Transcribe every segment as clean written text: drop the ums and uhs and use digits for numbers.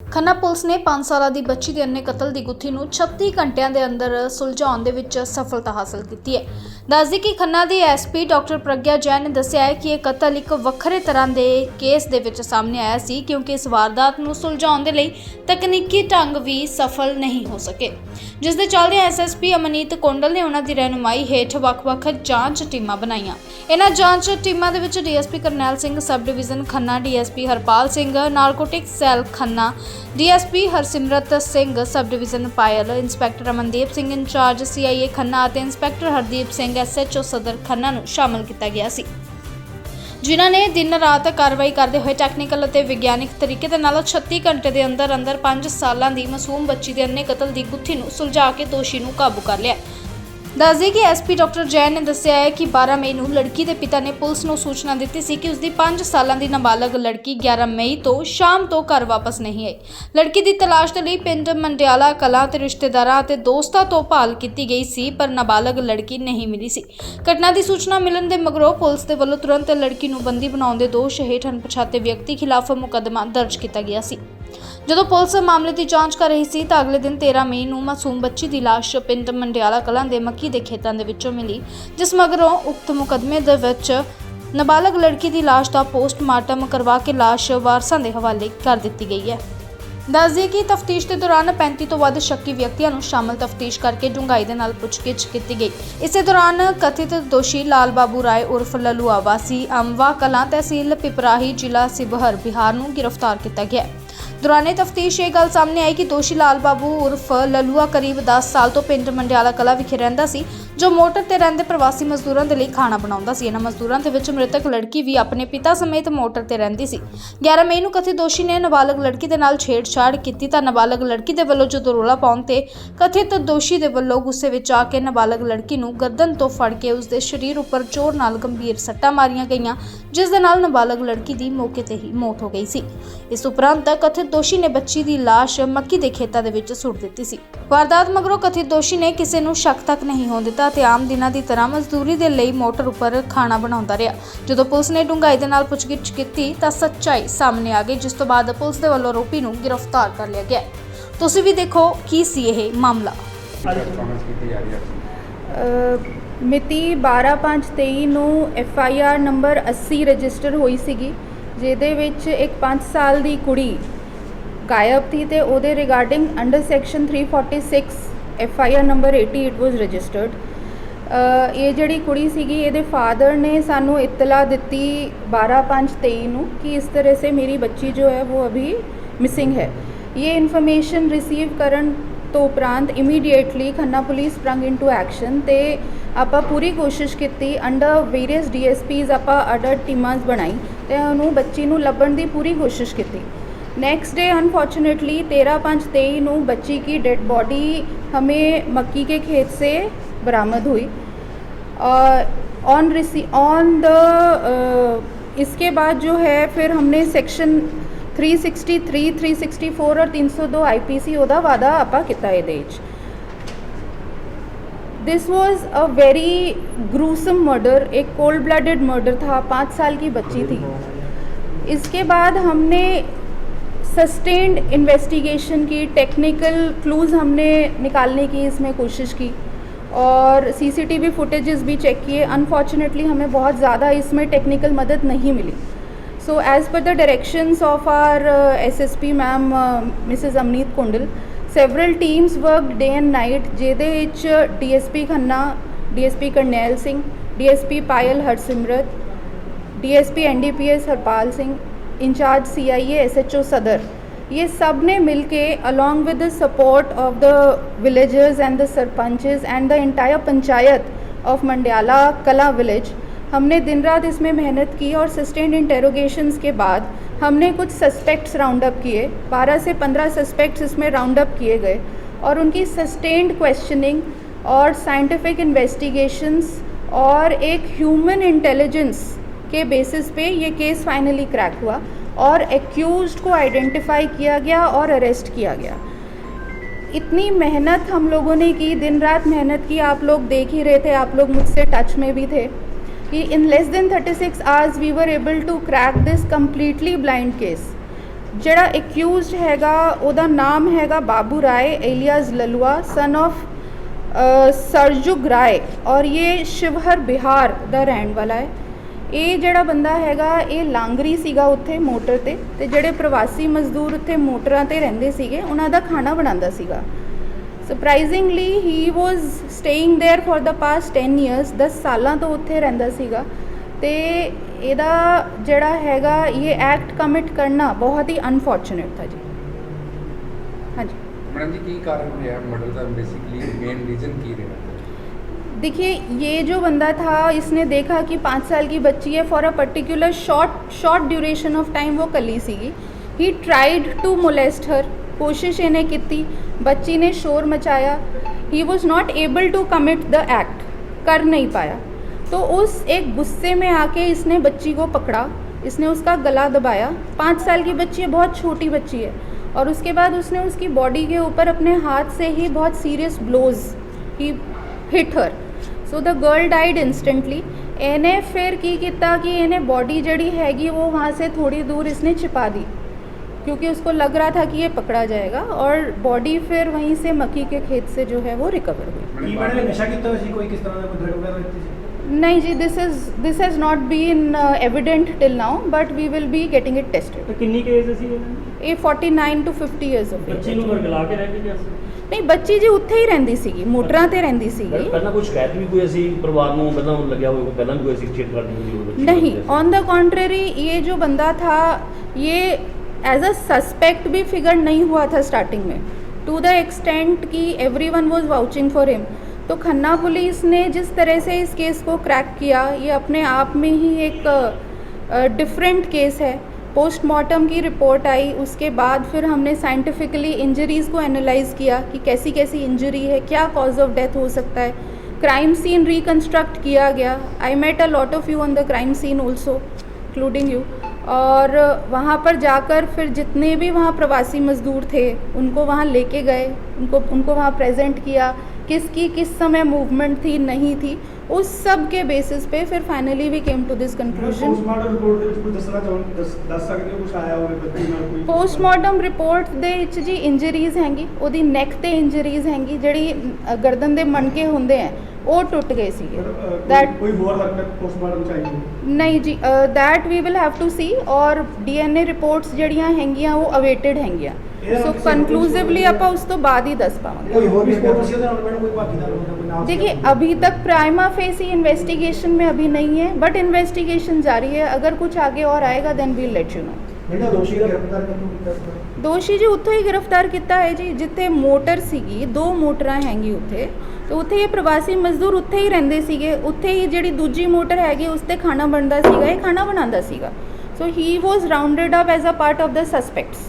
Khanna police ਨੇ 5 ਸਾਲਾਂ ਦੀ ਬੱਚੀ ਦੇ ਅੰਨੇ ਕਤਲ ਦੀ ਗੁੱਥੀ ਨੂੰ 36 ਘੰਟਿਆਂ ਦੇ ਅੰਦਰ ਸੁਲਝਾਉਣ ਦੇ ਵਿੱਚ ਸਫਲਤਾ ਹਾਸਲ ਕੀਤੀ ਹੈ। ਦੱਸਦੀ ਕਿ ਖੰਨਾ ਦੀ ਐਸਪੀ ਡਾਕਟਰ ਪ੍ਰਗਿਆ ਜੈਨ ਨੇ ਦੱਸਿਆ ਹੈ ਕਿ ਇਹ ਕਤਲ ਇੱਕ ਵੱਖਰੇ ਤਰ੍ਹਾਂ ਦੇ ਕੇਸ ਦੇ ਵਿੱਚ ਸਾਹਮਣੇ ਆਇਆ ਸੀ ਕਿਉਂਕਿ ਇਸ ਵਾਰਦਾਤ ਨੂੰ ਸੁਲਝਾਉਣ ਦੇ ਲਈ ਤਕਨੀਕੀ ਢੰਗ ਵੀ ਸਫਲ ਨਹੀਂ ਹੋ ਸਕੇ, ਜਿਸ ਦੇ ਚੱਲਦੇ ਐਸਐਸਪੀ ਅਮਨੀਤ ਕੋਂਡਲ ਨੇ ਉਹਨਾਂ ਦੀ ਰਹਿਨੁਮਾਈ ਹੇਠ ਵੱਖ-ਵੱਖ ਜਾਂਚ ਟੀਮਾਂ ਬਣਾਈਆਂ। ਇਹਨਾਂ ਜਾਂਚ ਟੀਮਾਂ ਦੇ ਵਿੱਚ DSP Karnail Singh sub division Khanna, DSP Harpal Singh narcotics cell Khanna, DSP Harsimrat Singh sub division Payal, inspector Amandeep Singh incharge CIA Khanna ਅਤੇ ਇੰਸਪੈਕਟਰ ਹਰਦੀਪ ਸਿੰਘ ਐਸਐਚਓ ਸਦਰ ਖੰਨਾ ਨੂੰ ਸ਼ਾਮਲ ਕੀਤਾ ਗਿਆ ਸੀ, ਜਿਨ੍ਹਾਂ ਨੇ ਦਿਨ ਰਾਤ ਕਾਰਵਾਈ ਕਰਦੇ ਹੋਏ ਟੈਕਨੀਕਲ ਅਤੇ ਵਿਗਿਆਨਿਕ ਤਰੀਕੇ ਦੇ ਨਾਲ 36 ਘੰਟੇ ਦੇ ਅੰਦਰ 5 ਸਾਲਾਂ ਦੀ ਮਾਸੂਮ ਬੱਚੀ ਦੇ ਅੰਨੇ ਕਤਲ ਦੀ ਗੁੱਥੀ ਨੂੰ ਸੁਲਝਾ ਕੇ ਦੋਸ਼ੀ ਨੂੰ ਕਾਬੂ ਕਰ ਲਿਆ। ਦੱਸਦੇ ਕਿ ਐਸਪੀ ਡਾਕਟਰ ਜੈਨ ਨੇ ਦੱਸਿਆ ਹੈ ਕਿ 12 ਮਈ ਨੂੰ ਲੜਕੀ ਦੇ ਪਿਤਾ ਨੇ ਪੁਲਿਸ ਨੂੰ ਸੂਚਨਾ ਦਿੱਤੀ ਸੀ ਕਿ ਉਸਦੀ 5 ਸਾਲਾਂ ਦੀ ਨਾਬਾਲਗ ਲੜਕੀ 11 ਮਈ ਤੋਂ ਸ਼ਾਮ ਤੋਂ ਘਰ ਵਾਪਸ ਨਹੀਂ ਆਈ। ਲੜਕੀ ਦੀ ਤਲਾਸ਼ ਦੇ ਲਈ ਪਿੰਡ ਮੰਡਿਆਲਾ ਕਲਾਂ ਤੇ ਰਿਸ਼ਤੇਦਾਰਾਂ ਅਤੇ ਦੋਸਤਾਂ ਤੋਂ ਭਾਲ ਕੀਤੀ ਗਈ ਸੀ, ਪਰ ਨਾਬਾਲਗ ਲੜਕੀ ਨਹੀਂ ਮਿਲੀ ਸੀ। ਘਟਨਾ ਦੀ ਸੂਚਨਾ ਮਿਲਣ ਦੇ ਮਗਰੋਂ ਪੁਲਿਸ ਦੇ ਵੱਲੋਂ ਤੁਰੰਤ ਲੜਕੀ ਨੂੰ ਬੰਦੀ ਬਣਾਉਣ ਦੇ ਦੋਸ਼ ਹੇਠ ਅਣਪਛਾਤੇ ਵਿਅਕਤੀ ਖਿਲਾਫ ਮੁਕੱਦਮਾ ਦਰਜ ਕੀਤਾ ਗਿਆ ਸੀ। ਜਦੋਂ ਪੁਲਿਸ ਮਾਮਲੇ ਦੀ ਜਾਂਚ ਕਰ ਰਹੀ ਸੀ ਤਾਂ ਅਗਲੇ ਦਿਨ 13 ਮਈ ਨੂੰ ਮਾਸੂਮ ਬੱਚੀ ਦੀ ਲਾਸ਼ ਪਿੰਡ ਮੰਡਿਆਲਾ ਕਲਾਂ ਦੇ ਮੱਕੀ ਦੇ ਖੇਤਾਂ ਦੇ ਵਿੱਚੋਂ ਮਿਲੀ, ਜਿਸ ਮਗਰੋਂ ਉਕਤ ਮੁਕੱਦਮੇ ਦੇ ਵਿੱਚ ਨਾਬਾਲਗ ਲੜਕੀ ਦੀ ਲਾਸ਼ ਦਾ ਪੋਸਟਮਾਰਟਮ ਕਰਵਾ ਕੇ ਲਾਸ਼ ਵਾਰਸਾਂ ਦੇ ਹਵਾਲੇ ਕਰ ਦਿੱਤੀ ਗਈ ਹੈ। ਦੱਸਦੇ ਕਿ ਤਫਤੀਸ਼ ਦੇ ਦੌਰਾਨ 35 ਤੋਂ ਵੱਧ ਸ਼ੱਕੀ ਵਿਅਕਤੀਆਂ ਨੂੰ ਸ਼ਾਮਲ ਤਫਤੀਸ਼ ਕਰਕੇ ਡੂੰਘਾਈ ਦੇ ਨਾਲ ਪੁੱਛਗਿੱਛ ਕੀਤੀ ਗਈ। ਇਸੇ ਦੌਰਾਨ ਕਥਿਤ ਦੋਸ਼ੀ ਲਾਲ ਬਾਬੂ ਰਾਏ ਉਰਫ ਲੱਲੂ ਆਵਾਸੀ ਅਮਵਾ ਕਲਾਂ ਤਹਿਸੀਲ ਪਿਪਰਾਹੀ ਜ਼ਿਲ੍ਹਾ ਸਿਵਹਰ ਬਿਹਾਰ ਨੂੰ ਗ੍ਰਿਫਤਾਰ ਕੀਤਾ ਗਿਆ। ਦੌਰਾਨੇ ਤਫਤੀਸ਼ ਇਹ ਗੱਲ ਸਾਹਮਣੇ ਆਈ ਕਿ ਦੋਸ਼ੀ ਲਾਲ ਬਾਬੂ ਉਰਫ ਲੱਲੂਆ ਕਰੀਬ 10 ਸਾਲ ਤੋਂ ਪਿੰਡ ਮੰਡਿਆਲਾ ਕਲਾਂ ਵਿਖੇ ਰਹਿੰਦਾ ਸੀ, ਜੋ ਮੋਟਰ ਤੇ ਰਹਿੰਦੇ ਪ੍ਰਵਾਸੀ ਮਜ਼ਦੂਰਾਂ ਦੇ ਲਈ ਖਾਣਾ ਬਣਾਉਂਦਾ ਸੀ। ਇਹਨਾਂ ਮਜ਼ਦੂਰਾਂ ਦੇ ਵਿੱਚ ਮ੍ਰਿਤਕ ਲੜਕੀ ਵੀ ਆਪਣੇ ਪਿਤਾ ਸਮੇਤ ਮੋਟਰ ਤੇ ਰਹਿੰਦੀ ਸੀ। 11 ਮਈ ਨੂੰ ਕਥਿਤ ਦੋਸ਼ੀ ਨੇ ਨਾਬਾਲਗ ਲੜਕੀ ਦੇ ਨਾਲ ਛੇੜਛਾੜ ਕੀਤੀ ਤਾਂ ਨਾਬਾਲਗ ਲੜਕੀ ਦੇ ਵੱਲੋਂ ਜਦੋਂ ਰੌਲਾ ਪਾਉਣ ਤੇ ਕਥਿਤ ਦੋਸ਼ੀ ਦੇ ਵੱਲੋਂ ਗੁੱਸੇ ਵਿੱਚ ਆ ਕੇ ਨਾਬਾਲਗ ਲੜਕੀ ਨੂੰ ਗਰਦਨ ਤੋਂ ਫੜ ਕੇ ਉਸ ਦੇ ਸਰੀਰ ਉੱਪਰ ਜ਼ੋਰ ਨਾਲ ਗੰਭੀਰ ਸੱਟਾਂ ਮਾਰੀਆਂ ਗਈਆਂ, ਜਿਸ ਦੇ ਨਾਲ ਨਾਬਾਲਗ ਲੜਕੀ ਦੀ ਮੌਕੇ ਤੇ ਹੀ ਮੌਤ ਹੋ ਗਈ ਸੀ। ਇਸ ਉਪਰੰਤ ਕਥਿਤ ਦੋਸ਼ੀ ਨੇ ਬੱਚੀ ਦੀ ਲਾਸ਼ ਮੱਕੀ ਦੇ ਖੇਤਾਂ ਦੇ ਵਿੱਚ ਸੁੱਟ ਦਿੱਤੀ ਸੀ। ਵਾਰਦਾਤ ਮਗਰੋਂ ਕਥਿਤ ਦੋਸ਼ੀ ਨੇ ਕਿਸੇ ਨੂੰ ਸ਼ੱਕ ਤੱਕ ਨਹੀਂ ਹੋਣ ਦਿੱਤਾ ਤੇ ਆਮ ਦਿਨਾਂ ਦੀ ਤਰ੍ਹਾਂ ਮਜ਼ਦੂਰੀ ਦੇ ਲਈ ਮੋਟਰ ਉੱਪਰ ਖਾਣਾ ਬਣਾਉਂਦਾ ਰਿਹਾ। ਜਦੋਂ ਪੁਲਿਸ ਨੇ ਡੂੰਘਾਈ ਦੇ ਨਾਲ ਪੁੱਛਗਿੱਛ ਕੀਤੀ ਤਾਂ ਸੱਚਾਈ ਸਾਹਮਣੇ ਆ ਗਈ, ਜਿਸ ਤੋਂ ਬਾਅਦ ਪੁਲਿਸ ਦੇ ਵੱਲੋਂ ਆਰੋਪੀ ਨੂੰ ਗ੍ਰਿਫਤਾਰ ਕਰ ਲਿਆ ਗਿਆ। ਤੁਸੀਂ ਵੀ ਦੇਖੋ ਕੀ ਸੀ ਇਹ ਮਾਮਲਾ। ਮਿਤੀ 12/5/23 ਨੂੰ FIR ਨੰਬਰ 80 ਰਜਿਸਟਰ ਹੋਈ ਸੀਗੀ, ਜਿਹਦੇ ਵਿੱਚ ਇੱਕ 5 ਸਾਲ ਦੀ ਕੁੜੀ ਗਾਇਬ ਥੀ ਤੇ ਉਹਦੇ regarding under section 346 FIR number 80 it was registered. ਇਹ ਜਿਹੜੀ ਕੁੜੀ ਸੀਗੀ, ਇਹਦੇ ਫਾਦਰ ਨੇ ਸਾਨੂੰ ਇਤਲਾ ਦਿੱਤੀ 12/5/23 ਨੂੰ कि इस तरह से मेरी बच्ची जो है वो अभी मिसिंग है। ये इन्फॉर्मेशन रिसीव ਕਰਨ ਤੋਂ ਉਪਰੰਤ immediately Khanna police sprang into action ਤੇ ਆਪਾਂ ਪੂਰੀ ਕੋਸ਼ਿਸ਼ ਕੀਤੀ। ਅੰਡਰ ਵੇਰੀਅਸ DSPs ਆਪਾਂ ਅਡਰ ਟੀਮਾਂ ਬਣਾਈ ਤੇ ਉਹਨੂੰ ਬੱਚੀ ਨੂੰ ਲੱਭਣ ਦੀ ਪੂਰੀ ਕੋਸ਼ਿਸ਼ ਕੀਤੀ। नेक्स्ट डे अनफॉर्चुनेटली 13/5/23 ਨੂੰ बच्ची की डेड बॉडी हमें मक्की के खेत से बरामद हुई। इसके बाद जो है फिर हमने सेक्शन 363, 364 और 302 IPC ਉਹਦਾ ਵਾਦਾ ਆਪਾਂ ਕੀਤਾ ਇਹਦੇ ਵਿੱਚ। This was a very gruesome murder, एक कोल्ड ब्लडेड मर्डर था। 5 साल की बच्ची थी। इसके बाद हमने सस्टेन्ड इन्वेस्टिगेशन की, टेक्निकल क्लूज़ हमने निकालने की इसमें कोशिश की और CCTV फुटेजेस भी चेक किए। अनफॉर्चुनेटली हमें बहुत ज़्यादा इसमें टेक्निकल मदद नहीं मिली। So as per the directions of our SSP ma'am Mrs Amneet Kondal, several teams work day and night, ਜਿਹਦੇ ਵਿੱਚ DSP Khanna, DSP Karnail Singh, DSP Payal Harsimrat, DSP NDPS Harpal Singh, incharge CIA SHO Sadar, ये सब ने मिलके along with the support of the villagers and the sarpanches and the entire panchayat of Mandiala Kalan village, हमने दिन रात इसमें मेहनत की और सस्टेन्ड इंटेरोगेशंस के बाद हमने कुछ सस्पेक्ट्स राउंड अप किए। 12 से 15 सस्पेक्ट्स इसमें राउंड अप किए गए और उनकी सस्टेन्ड क्वेश्चनिंग और साइंटिफिक इन्वेस्टिगेशंस और एक ह्यूमन इंटेलिजेंस के बेसिस पे ये केस फाइनली क्रैक हुआ और एक्यूज्ड को आइडेंटिफाई किया गया और अरेस्ट किया गया। इतनी मेहनत हम लोगों ने की, दिन रात मेहनत की, आप लोग देख ही रहे थे, आप लोग मुझसे टच में भी थे कि in less than 36 hours we were able to crack this completely blind case. ਜਿਹੜਾ ਐਕਿਊਜ਼ਡ ਹੈਗਾ ਉਹਦਾ ਨਾਮ ਹੈਗਾ ਬਾਬੂ ਰਾਏ alias Lalua son of Sarjug राय और ये शिवहर बिहार ਦਾ ਰਹਿਣ ਵਾਲਾ ਹੈ। ਇਹ ਜਿਹੜਾ ਬੰਦਾ ਹੈਗਾ ਇਹ ਲਾਂਗਰੀ ਸੀਗਾ ਉੱਥੇ ਮੋਟਰ ਤੇ ਜਿਹੜੇ ਪ੍ਰਵਾਸੀ ਮਜ਼ਦੂਰ ਉੱਥੇ ਮੋਟਰਾਂ ਤੇ ਰਹਿੰਦੇ ਸੀਗੇ ਉਹਨਾਂ ਦਾ ਖਾਣਾ ਬਣਾਉਂਦਾ ਸੀਗਾ। Surprisingly he was staying there for the past 10 years 10 ਸਾਲਾਂ ਤੋਂ ਉੱਥੇ ਰਹਿੰਦਾ ਸੀਗਾ ਤੇ ਇਹਦਾ ਜਿਹੜਾ ਹੈਗਾ ਇਹ ਐਕਟ ਕਮਿਟ ਕਰਨਾ ਬਹੁਤ ਹੀ ਅਨਫੋਰਚੂਨੇਟ था जी। हाँ जी मैडम जी की कारण है मर्डर का बेसिकली मेन रीजन की रहा? देखिए ये जो बंदा था इसने देखा कि 5 साल की बच्ची है for a particular short duration of time वो कली सीगी। He tried to molest her कोशिश इन्हें की बच्ची ने शोर मचाया। He was not able to commit the act कर नहीं पाया तो उस एक गुस्से में आके इसने बच्ची को पकड़ा। इसने उसका गला दबाया। 5 साल की बच्ची है बहुत छोटी बच्ची है और उसके बाद उसने उसकी बॉडी के ऊपर अपने हाथ से ही बहुत serious blows he hit her so the girl died instantly. इन्हें फिर की किया कि इन्हें बॉडी जड़ी हैगी वो वहाँ से थोड़ी दूर इसने छिपा दी क्योंकि उसको लग रहा था कि ये पकड़ा जाएगा और बॉडी फिर वहीं से मक्की के खेत से जो है वो रिकवर हुई। नहीं जी this has not been evident till now but we will be getting it tested. किन्नी के एज सी ਇਹ 49 to 50 ਇਅਰਸ ਆਫ ਬੱਚੀ ਨੂੰ ਵਰਗਲਾ ਕੇ ਰਹਿ ਕੇ ਗਿਆ ਸੀ? ਨਹੀਂ ਬੱਚੀ ਜੀ ਉੱਥੇ ਹੀ ਰਹਿੰਦੀ ਸੀਗੀ ਮੋਟਰਾਂ ਤੇ ਰਹਿੰਦੀ ਸੀਗੀ। ਪਹਿਲਾਂ ਕੋਈ ਸ਼ਿਕਾਇਤ ਵੀ ਕੋਈ ਅਸੀਂ ਪਰਿਵਾਰ ਨੂੰ ਪਹਿਲਾਂ ਲੱਗਿਆ ਹੋਵੇ ਪਹਿਲਾਂ ਵੀ ਕੋਈ ਅਸੀਂ ਛੇੜਖਾਨੀ ਹੁੰਦੀ ਹੋਵੇ? नहीं ऑन द कॉन्ट्रेरी ये जो बंदा था ये एज अ सस्पेक्ट भी फिगर नहीं हुआ था स्टार्टिंग में टू द एक्सटेंट कि everyone was vouching for him. तो खन्ना पुलिस ने जिस तरह से इस केस को क्रैक किया ये अपने आप में ही एक डिफरेंट केस है। पोस्टमार्टम की रिपोर्ट आई उसके बाद फिर हमने साइंटिफिकली इंजरीज़ को एनालाइज किया कि कैसी कैसी इंजरी है क्या कॉज ऑफ डेथ हो सकता है। क्राइम सीन रिकन्स्ट्रक्ट किया गया। I met a lot of you on the crime scene also including you और वहाँ पर जाकर फिर जितने भी वहाँ प्रवासी मज़दूर थे उनको वहाँ लेके गए उनको वहाँ प्रेजेंट किया किसकी किस समय मूवमेंट थी नहीं थी उस सब के बेसिस पे फिर finally we came to this conclusion. Postmortem report दे विच जी इंजरीज़ हैंगी ओदी नैक ते इंजरीज़ हैंगी जिहड़ी गर्दन दे मणके हुंदे हैं वो टुट गए सीगे। दैट कोई होर हरकत पोस्टमार्टम चाहिए नहीं जी that we will have to see और DNA रिपोर्ट्स जिहड़ियां हैंगियां वो अवेटेड हैंगियां सो कंक्लूसिवली आपां उस तो बाद ही दस पावांगे। कोई होर भी रिपोर्ट ਸੀ ਉਹਦੇ ਨਾਲ ਮੈਨੂੰ ਕੋਈ ਭਾਗੀਦਾਰ ਹੋਣਾ ਕੋਈ ਨਾਮ? देखिए अभी तक प्राइमा फेसी इन्वेस्टिगेशन में अभी नहीं है बट इन्वेस्टिगेशन जारी है। अगर कुछ आगे और आएगा then we'll let you know. ਜਿਹੜਾ ਦੋਸ਼ੀ ਗ੍ਰਿਫਤਾਰ ਕੀਤਾ ਦੋਸ਼ੀ ਜੀ ਉੱਥੋਂ ਹੀ ਗ੍ਰਿਫਤਾਰ ਕੀਤਾ ਹੈ ਜੀ ਜਿੱਥੇ ਮੋਟਰ ਸੀਗੀ 2 ਮੋਟਰਾਂ ਹੈਗੀ ਉੱਥੇ ਤੇ ਉੱਥੇ ਇਹ ਪ੍ਰਵਾਸੀ ਮਜ਼ਦੂਰ ਉੱਥੇ ਹੀ ਰਹਿੰਦੇ ਸੀਗੇ। ਉੱਥੇ ਹੀ ਜਿਹੜੀ ਦੂਜੀ ਮੋਟਰ ਹੈਗੀ ਉਸ ਤੇ ਖਾਣਾ ਬਣਦਾ ਸੀਗਾ ਇਹ ਖਾਣਾ ਬਣਾਉਂਦਾ ਸੀਗਾ। So he was rounded up as a part of the suspects.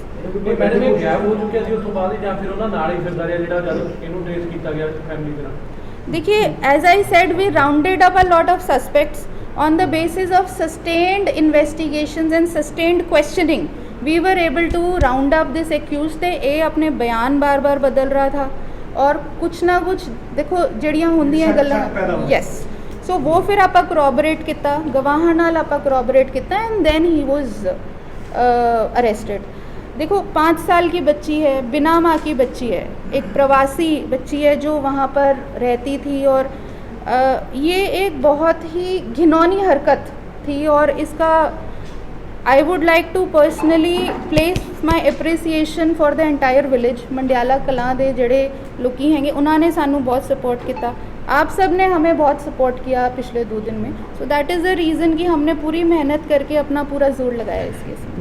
Madam ਇਹ ਗਾਇਬ ਹੋ ਚੁੱਕਿਆ ਸੀ ਉਸ ਤੋਂ ਬਾਅਦ ਜਾਂ ਫਿਰ ਉਹਨਾਂ ਨਾਲ ਹੀ ਫਿਰਦਾ ਰਿਹਾ ਜਿਹੜਾ ਜਦ ਇਹਨੂੰ ਟ੍ਰੇਸ ਕੀਤਾ ਗਿਆ ਫੈਮਿਲੀ ਦੇ ਨਾਲ? देखिए as I said we rounded up a lot of suspects on the basis of sustained investigations and sustained questioning we were able to round up this accused ते ये अपने बयान बार बार बदल रहा था और कुछ ना कुछ देखो जड़ियाँ होंदियां गल्लां यस सो वो फिर आपां corroborate किया गवाहां नाल आपां corroborate किया and then he was arrested. देखो 5 साल की बच्ची है बिना माँ की बच्ची है एक प्रवासी बच्ची है जो वहाँ पर रहती थी और ये एक बहुत ही घिनौनी हरकत थी और इसका I would like to personally place my appreciation for the entire village. Mandiala Kalan दे जड़े लोकी हैंगे उन्होंने सानू बहुत सपोर्ट किया। आप सब ने हमें बहुत सपोर्ट किया पिछले 2 दिन में so that is the reason कि हमने पूरी मेहनत करके अपना पूरा जोर लगाया इस केस में।